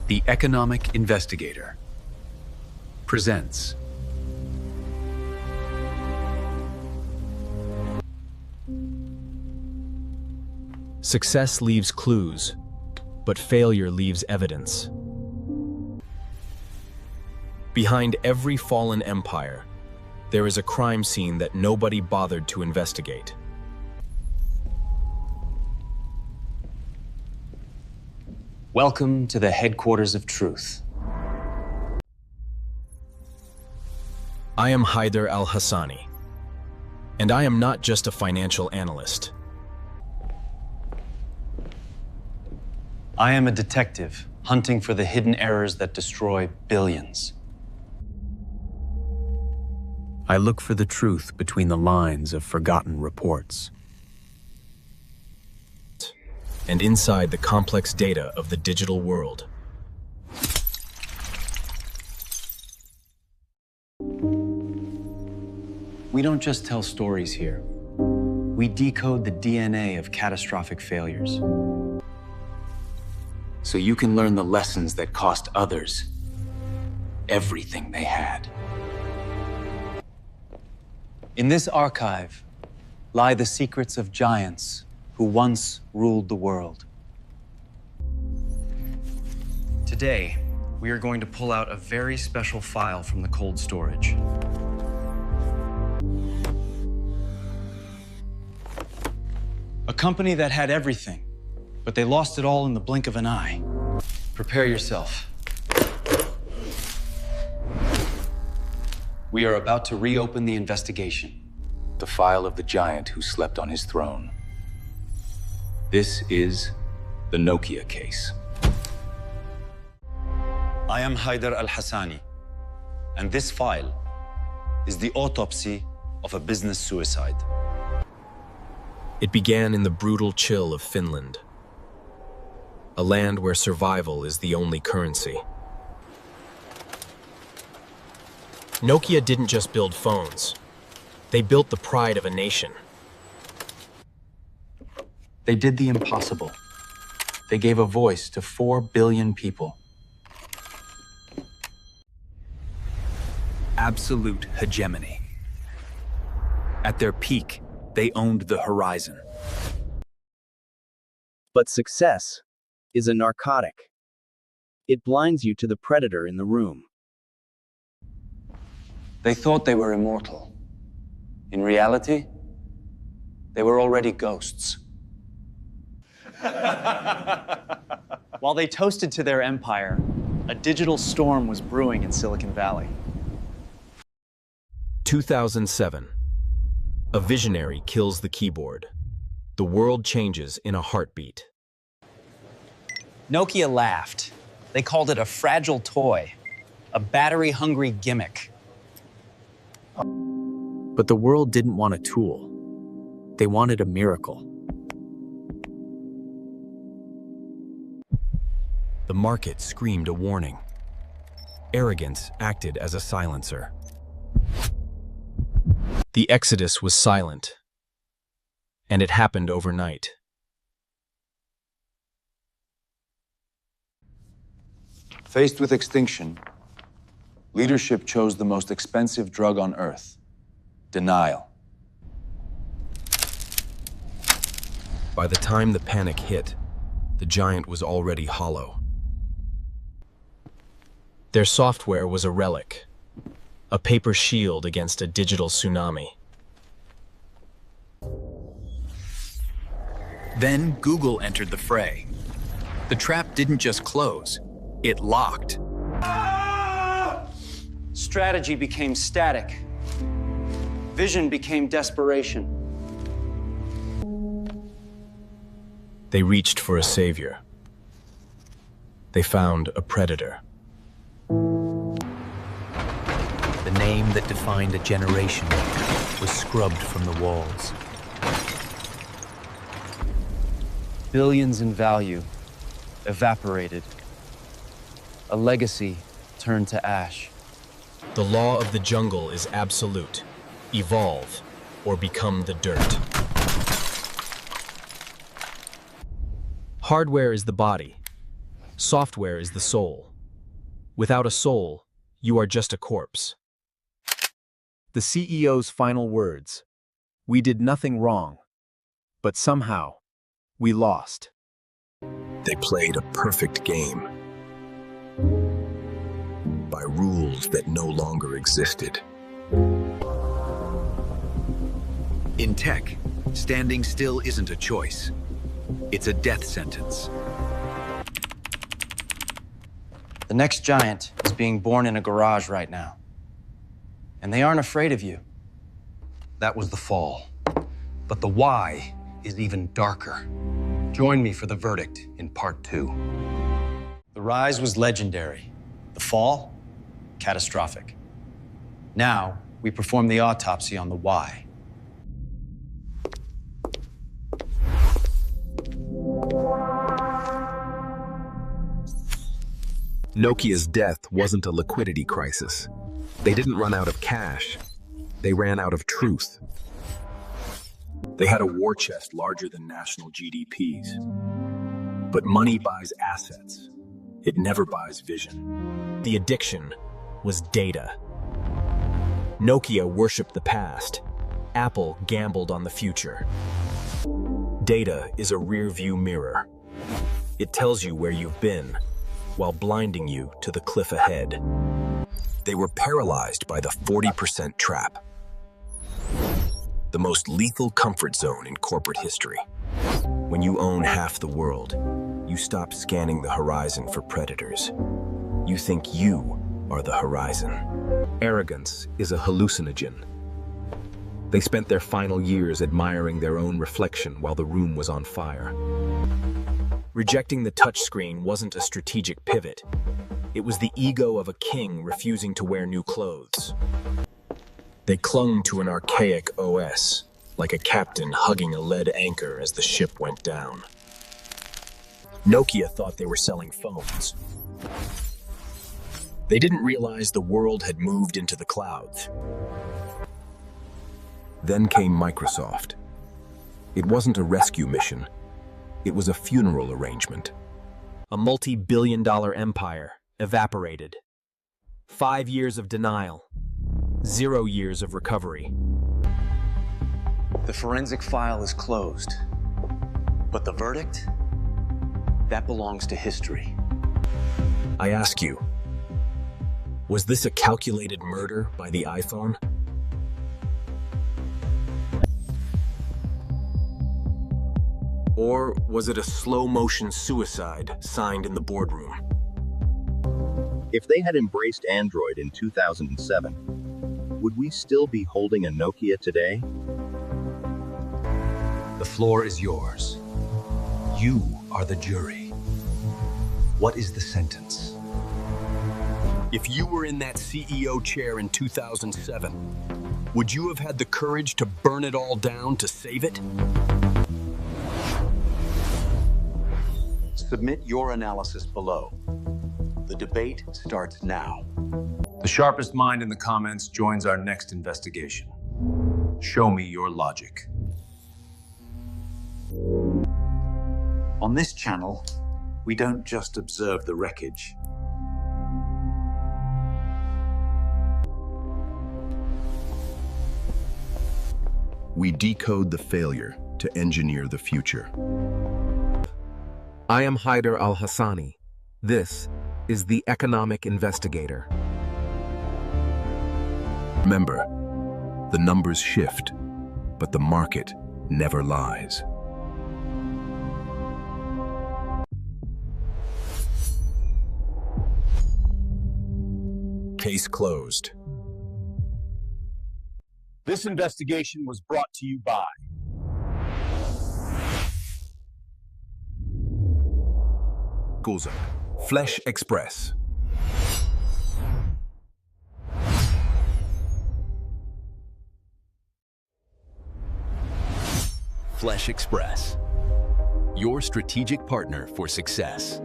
The Economic Investigator presents Success leaves clues, but failure leaves evidence. Behind every fallen empire, there is a crime scene that nobody bothered to investigate. Welcome to the headquarters of truth. I am Hayder Al-Hasani, and I am not just a financial analyst. I am a detective hunting for the hidden errors that destroy billions. I look for the truth between the lines of forgotten reports. And inside the complex data of the digital world. We don't just tell stories here. We decode the DNA of catastrophic failures. So you can learn the lessons that cost others everything they had. In this archive lie the secrets of giants who once ruled the world. Today, we are going to pull out a very special file from the cold storage. A company that had everything, but they lost it all in the blink of an eye. Prepare yourself. We are about to reopen the investigation. The file of the giant who slept on his throne. This is the Nokia case. I am Hayder Al-Hasani, and this file is the autopsy of a business suicide. It began in the brutal chill of Finland, a land where survival is the only currency. Nokia didn't just build phones. They built the pride of a nation. They did the impossible. They gave a voice to 4 billion people. Absolute hegemony. At their peak, they owned the horizon. But success is a narcotic. It blinds you to the predator in the room. They thought they were immortal. In reality, they were already ghosts. While they toasted to their empire, a digital storm was brewing in Silicon Valley. 2007. A visionary kills the keyboard. The world changes in a heartbeat. Nokia laughed. They called it a fragile toy, a battery-hungry gimmick. But the world didn't want a tool. They wanted a miracle. The market screamed a warning. Arrogance acted as a silencer. The exodus was silent, and it happened overnight. Faced with extinction, leadership chose the most expensive drug on Earth: denial. By the time the panic hit, the giant was already hollow. Their software was a relic, a paper shield against a digital tsunami. Then Google entered the fray. The trap didn't just close, it locked. Strategy became static. Vision became desperation. They reached for a savior. They found a predator. The name that defined a generation was scrubbed from the walls. Billions in value evaporated. A legacy turned to ash. The law of the jungle is absolute. Evolve or become the dirt. Hardware is the body. Software is the soul. Without a soul, you are just a corpse. The CEO's final words. We did nothing wrong, but somehow, we lost. They played a perfect game by rules that no longer existed. In tech, standing still isn't a choice. It's a death sentence. The next giant is being born in a garage right now. And they aren't afraid of you. That was the fall. But the why is even darker. Join me for the verdict in part 2. The rise was legendary. The fall, catastrophic. Now, we perform the autopsy on the why. Nokia's death wasn't a liquidity crisis. They didn't run out of cash. They ran out of truth. They had a war chest larger than national GDPs. But money buys assets. It never buys vision. The addiction was data. Nokia worshipped the past. Apple gambled on the future. Data is a rear-view mirror. It tells you where you've been, while blinding you to the cliff ahead. They were paralyzed by the 40% trap, the most lethal comfort zone in corporate history. When you own half the world, you stop scanning the horizon for predators. You think you are the horizon. Arrogance is a hallucinogen. They spent their final years admiring their own reflection while the room was on fire. Rejecting the touchscreen wasn't a strategic pivot. It was the ego of a king refusing to wear new clothes. They clung to an archaic OS, like a captain hugging a lead anchor as the ship went down. Nokia thought they were selling phones. They didn't realize the world had moved into the clouds. Then came Microsoft. It wasn't a rescue mission. It was a funeral arrangement. A multi-billion-dollar empire evaporated. 5 years of denial. 0 years of recovery. The forensic file is closed. But the verdict? That belongs to history. I ask you, was this a calculated murder by the iPhone? Or was it a slow-motion suicide signed in the boardroom? If they had embraced Android in 2007, would we still be holding a Nokia today? The floor is yours. You are the jury. What is the sentence? If you were in that CEO chair in 2007, would you have had the courage to burn it all down to save it? Submit your analysis below. The debate starts now. The sharpest mind in the comments joins our next investigation. Show me your logic. On this channel, we don't just observe the wreckage. We decode the failure to engineer the future. I am Hayder Al-Hasani. This is the Economic Investigator. Remember, the numbers shift, but the market never lies. Case closed. This investigation was brought to you by Flesh Express. Flesh Express, your strategic partner for success.